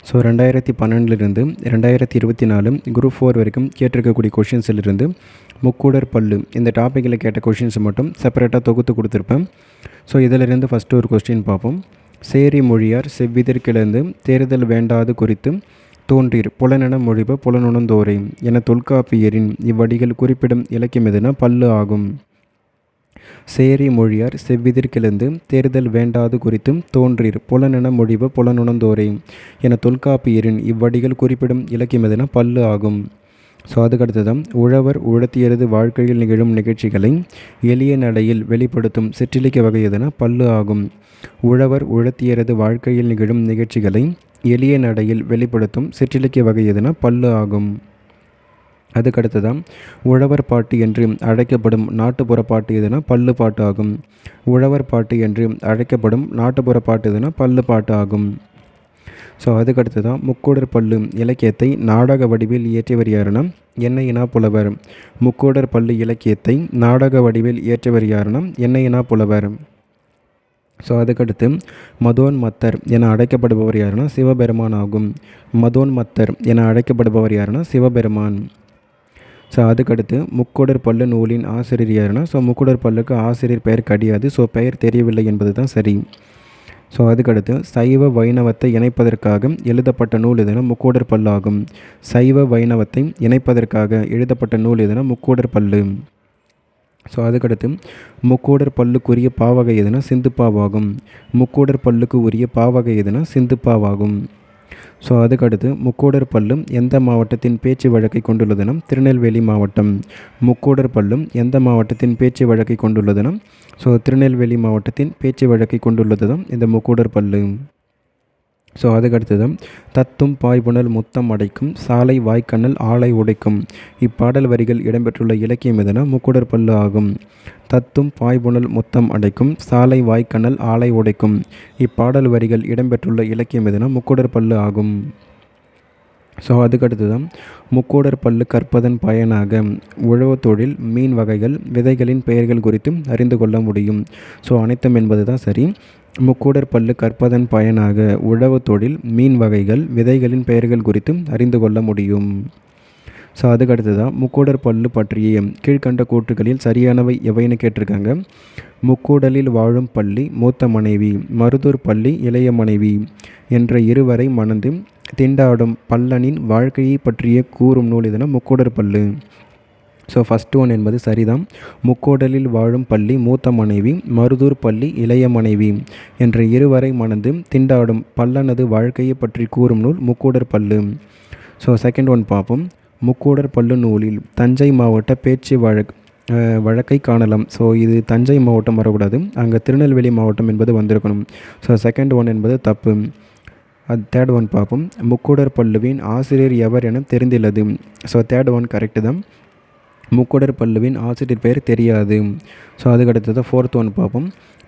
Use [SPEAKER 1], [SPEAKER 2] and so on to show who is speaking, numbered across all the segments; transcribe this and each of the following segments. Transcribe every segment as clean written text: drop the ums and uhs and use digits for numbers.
[SPEAKER 1] So 2012 2024 group 4 வரைக்கும் கேட்டிருக்கக்கூடிய கொஷின்ஸிலிருந்து முக்கூடர் பல்லு இந்த டாப்பிக்கில் கேட்ட கொஷின்ஸ் மட்டும் செப்பரேட்டாக தொகுத்து கொடுத்துருப்பேன். ஸோ இதிலிருந்து ஃபஸ்ட்டு ஒரு கொஸ்டின் பார்ப்போம். சேரி மொழியார் செவ்விதற்கிழந்து தேர்தல் வேண்டாது குறித்து தோன்றீர் புலனென மொழிப புலனுணர்ந்தோரே என தொல்காப்பியரின் இவ்வடிகள் குறிப்பிடும் இலக்கியம் எதுனா பல்லு ஆகும். சேரி மொழியார் செவ்விதிர்கிழந்து தேர்தல் வேண்டாது குறித்தும் தோன்றீர் புலனென மொழிப புலனுணர்ந்தோரே என தொல்காப்பியரின் இவ்வடிகள் குறிப்பிடும் இலக்கியம் எதுனா பல்லு ஆகும். ஸோ அதுக்கடுத்ததான் உழவர் உழத்தியரது வாழ்க்கையில் நிகழும் நிகழ்ச்சிகளை எளிய நடையில் வெளிப்படுத்தும் சிற்றிலக்கிய வகை எதுனா பல்லு ஆகும். உழவர் உழத்தியரது வாழ்க்கையில் நிகழும் நிகழ்ச்சிகளை எளிய நடையில் வெளிப்படுத்தும் சிற்றிலக்கிய வகை எதுனா பல்லு ஆகும். அதுக்கடுத்ததான் உழவர் பாட்டு என்று அழைக்கப்படும் நாட்டுப்புற பாட்டு எதுனா பல்லு பாட்டு ஆகும். உழவர் பாட்டு என்று அழைக்கப்படும் நாட்டுப்புற பாட்டு எதுனா பல்லு பாட்டு ஆகும். ஸோ அதுக்கடுத்ததான் முக்கூடர் பல்லு இலக்கியத்தை நாடக வடிவில் இயற்றியவர் யாருன்னா எண்ணெயினா புலவர். முக்கூடர் பல்லு இலக்கியத்தை நாடக வடிவில் இயற்றியவர் யாருன்னா எண்ணெயினா புலவர். ஸோ அதுக்கடுத்து மதோன்மத்தர் என அழைக்கப்படுபவர் யாருன்னா சிவபெருமான் ஆகும். மதோன்மத்தர் என அழைக்கப்படுபவர் யாருன்னா சிவபெருமான். ஸோ அதுக்கடுத்து முக்கூடர் பல்லு நூலின் ஆசிரியர் யாருன்னா ஸோ முக்கூடர் பல்லுக்கு ஆசிரியர் பெயர் கிடையாது. ஸோ பெயர் தெரியவில்லை என்பது தான் சரி. ஸோ அதுக்கடுத்து சைவ வைணவத்தை இணைப்பதற்காக எழுதப்பட்ட நூல் எதுனா முக்கூடர் பல்லு ஆகும். சைவ வைணவத்தை இணைப்பதற்காக எழுதப்பட்ட நூல் எதுனா முக்கூடர் பல்லு. ஸோ அதுக்கடுத்து முக்கூடர் பல்லுக்குரிய பாவகை எதுனா சிந்துப்பாவாகும். முக்கூடர் பல்லுக்கு உரிய பாவகை எதுனா சிந்துப்பாவாகும். ஸோ அதுக்கடுத்து முக்கூடர் பல்லும் எந்த மாவட்டத்தின் பேச்சு வழக்கை கொண்டுள்ளதுனா திருநெல்வேலி மாவட்டம். முக்கூடர் பல்லும் எந்த மாவட்டத்தின் பேச்சு வழக்கை கொண்டுள்ளதுனா ஸோ திருநெல்வேலி மாவட்டத்தின் பேச்சு வழக்கை கொண்டுள்ளது தான் இந்த முக்கூடர் பல்லு. ஸோ அதுக்கடுத்தது தத்தும் பாய்புணல் முத்தம் அடைக்கும் சாலை வாய்க்கண்ணல் ஆலை உடைக்கும் இப்பாடல் வரிகள் இடம்பெற்றுள்ள இலக்கியம் எதுனா முக்கூடர் பல்லு ஆகும். தத்தும் பாய்புணல் முத்தம் அடைக்கும் சாலை வாய்க்கண்ணல் ஆலை உடைக்கும் இப்பாடல் வரிகள் இடம்பெற்றுள்ள இலக்கியம் எதுனா முக்கூடர் பல்லு ஆகும். ஸோ அதுக்கடுத்துதான் முக்கூடர் பல்லு கற்பதன் பயனாக உழவு தொழில் மீன் வகைகள் விதைகளின் பெயர்கள் குறித்தும் அறிந்து கொள்ள முடியும். ஸோ அனைத்தும் என்பது தான் சரி. முக்கூடர் பல்லு கற்பதன் பயனாக உழவு தொழில் மீன் வகைகள் விதைகளின் பெயர்கள் குறித்தும் அறிந்து கொள்ள முடியும். ஸோ அதுக்கடுத்து தான் முக்கூடர் பல்லு பற்றிய கீழ்கண்ட கூற்றுகளில் சரியானவை எவைன்னு கேட்டிருக்காங்க. முக்கூடலில் வாழும் பள்ளி மூத்த மனைவி மருதூர் பள்ளி இளைய மனைவி என்ற இருவரை மணந்து திண்டாடும் பல்லனின் வாழ்க்கையை பற்றிய கூறும் நூல் எதுனா முக்கூடர் பல்லு. ஸோ ஃபஸ்ட் ஒன் என்பது சரிதான். முக்கூடலில் வாழும் பள்ளி மூத்த மனைவி மருதூர் பள்ளி இளைய மனைவி என்ற இருவரை மணந்து திண்டாடும் பல்லனது வாழ்க்கையை பற்றி கூறும் நூல் முக்கூடர் பல்லு. ஸோ செகண்ட் ஒன் பார்ப்போம். முக்கூடர் பல்லு நூலில் தஞ்சை மாவட்ட பேச்சு வழக்கை காணலாம். ஸோ இது தஞ்சை மாவட்டம் வரக்கூடாது, அங்கே திருநெல்வேலி மாவட்டம் என்பது வந்திருக்கணும். ஸோ செகண்ட் ஒன் என்பது தப்பு. அது தேர்ட் ஒன் பார்ப்போம். முக்கூடர் பல்லுவின் ஆசிரியர் எவர் என தெரிந்துள்ளது. ஸோ தேர்ட் ஒன் கரெக்டு தான். முக்கூடர் பல்லுவின் ஆசிரியர் பெயர் தெரியாது. ஸோ அதுக்கடுத்தது ஃபோர்த் ஒன் பார்ப்போம்.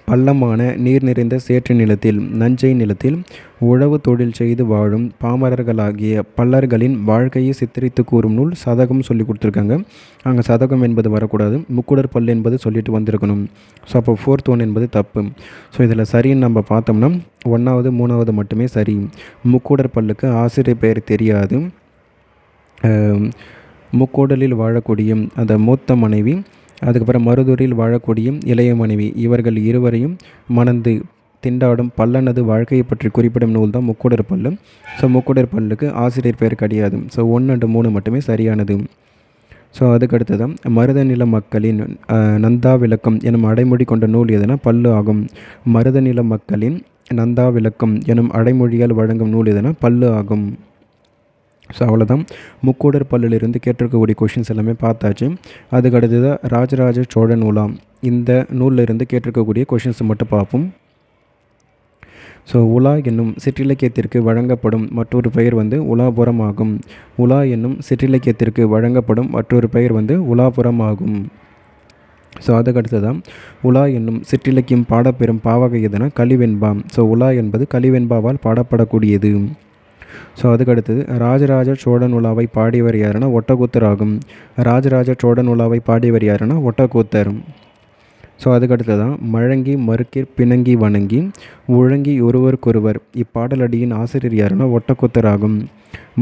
[SPEAKER 1] பள்ளமான நீர் நிறைந்த சேற்று நிலத்தில் நஞ்சை நிலத்தில் உழவு தொழில் செய்து வாழும் பாமரர்களாகிய பல்லர்களின் வாழ்க்கையை சித்தரித்து கூறும் நூல் சதகம் சொல்லி கொடுத்துருக்காங்க. அங்கே சதகம் என்பது வரக்கூடாது, முக்கூடர் பல் என்பது சொல்லிட்டு வந்திருக்கணும். ஸோ அப்போ ஃபோர்த் ஒன் என்பது தப்பு. ஸோ இதில் சரின்னு நம்ம பார்த்தோம்னா 1வது 3வது மட்டுமே சரி. முக்கூடர் பல்லுக்கு ஆசிரியர் பெயர் தெரியாது. முக்கூடலில் வாழக்கூடிய அந்த மூத்த மனைவி அதுக்கப்புறம் மருதூரில் வாழக்கூடிய இளைய மனைவி இவர்கள் இருவரையும் மணந்து திண்டாடும் பல்லனது வாழ்க்கையை பற்றி குறிப்பிடும் நூல் தான் முக்கூடர் பல்லு. ஸோ முக்கூடர் பல்லுக்கு ஆசிரியர் பெயர் கிடையாது. ஸோ 1 and 3 மட்டுமே சரியானது. ஸோ அதுக்கடுத்து தான் மருத நில மக்களின் நந்தா விளக்கம் எனும் அடைமொழி கொண்ட நூல் எதுனா பல்லு ஆகும். மருத நில மக்களின் நந்தா விளக்கம் எனும் அடைமொழியால் வழங்கும் நூல் எதுனா பல்லு ஆகும். ஸோ அவ்வளோதான். முக்கூடர் பல்லிலிருந்து கேட்டிருக்கக்கூடிய கொஷின்ஸ் எல்லாமே பார்த்தாச்சு. அதுக்கடுத்து தான் ராஜராஜ சோழ நூலாம் இந்த நூலில் இருந்து கேட்டிருக்கக்கூடிய கொஷின்ஸ் மட்டும் பார்ப்போம். ஸோ உலா என்னும் சிற்றிலக்கியத்திற்கு வழங்கப்படும் மற்றொரு பெயர் உலாபுரம் ஆகும். உலா என்னும் சிற்றிலக்கியத்திற்கு வழங்கப்படும் மற்றொரு பெயர் உலாபுரம் ஆகும். ஸோ அதுக்கடுத்து தான் உலா என்னும் சிற்றிலக்கியம் பாடப்பெறும் பாவகை எதுனா கலிவெண்பா. ஸோ உலா என்பது கலிவெண்பாவால் பாடப்படக்கூடியது. ஸோ அதுக்கடுத்தது ராஜராஜ சோழன் உலாவை பாடியவர் யாருன்னா ஒட்டக்கூத்தர் ஆகும். ராஜராஜ சோழன் உலாவை பாடியவர் யாருன்னா ஒட்டக்கூத்தர். ஸோ அதுக்கடுத்து தான் மழங்கி மறுக்கிற் பிணங்கி வணங்கி உழங்கி ஒருவருக்கொருவர். இப்பாடலடியின் ஆசிரியர் யாருன்னா ஒட்டக்கூத்தர் ஆகும்.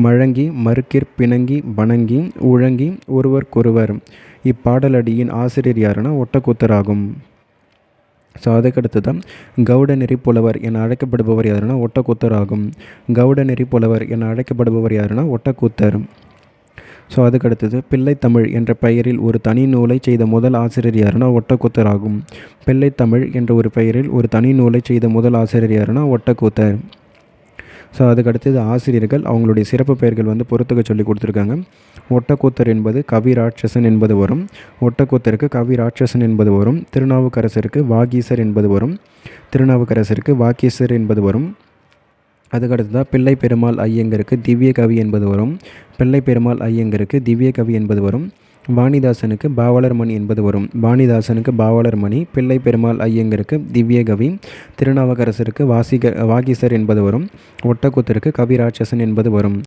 [SPEAKER 1] மழங்கி மறுக்கிற் பிணங்கி வணங்கி உழங்கி ஒருவருக்கொருவர். இப்பாடலடியின் ஆசிரியர் யாருன்னா ஒட்டக்கூத்தர் ஆகும். ஸோ அதுக்கடுத்து தான் கவுட நெறி புலவர் என அழைக்கப்படுபவர் யாருன்னா ஒட்டக்கூத்தர் ஆகும். கவுட நெறி புலவர் என அழைக்கப்படுபவர் யாருன்னா ஒட்டக்கூத்தர். ஸோ அதுக்கடுத்தது பிள்ளைத்தமிழ் என்ற பெயரில் ஒரு தனி நூலை செய்த முதல் ஆசிரியர் யாருன்னா ஒட்டக்கூத்தர் ஆகும். பிள்ளைத்தமிழ் என்ற ஒரு பெயரில் ஒரு தனி நூலை செய்த முதல் ஆசிரியர் யாருன்னா ஒட்டக்கூத்தர். ஸோ அதுக்கடுத்தது ஆசிரியர்கள் அவங்களுடைய சிறப்பு பெயர்கள் வந்து பொறுத்துக்க சொல்லி கொடுத்துருக்காங்க. ஒட்டக்கூத்தர் என்பது கவி ராட்சசன் என்பது வரும். ஒட்டக்கூத்தருக்கு கவி ராட்சசன் என்பது வரும். திருநாவுக்கரசருக்கு வாகீசர் என்பது வரும். திருநாவுக்கரசருக்கு வாக்கீசர் என்பது வரும். அதுக்கடுத்ததாக பிள்ளை பெருமாள் ஐயங்கருக்கு திவ்ய கவி என்பது வரும். பிள்ளை பெருமாள் ஐயங்கருக்கு திவ்ய கவி என்பது வரும். வாணிதாசனுக்கு பாவலர் மணி என்பது வரும். வாணிதாசனுக்கு பாவலர் மணி, பிள்ளை பெருமாள் ஐயங்கருக்கு திவ்ய கவி, திருநாவுக்கரசருக்கு வாகீசர் என்பது வரும். ஒட்டக்கூத்தருக்கு கவி ராட்சசன் என்பது வரும்.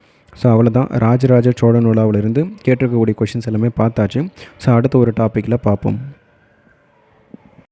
[SPEAKER 1] ஸோ அவ்வளோதான், ராஜராஜ சோழ நூலாவிலிருந்து கேட்டிருக்கக்கூடிய கொஷின்ஸ் எல்லாமே பார்த்தாச்சு. ஸோ அடுத்த ஒரு டாப்பிக்கில் பார்ப்போம்.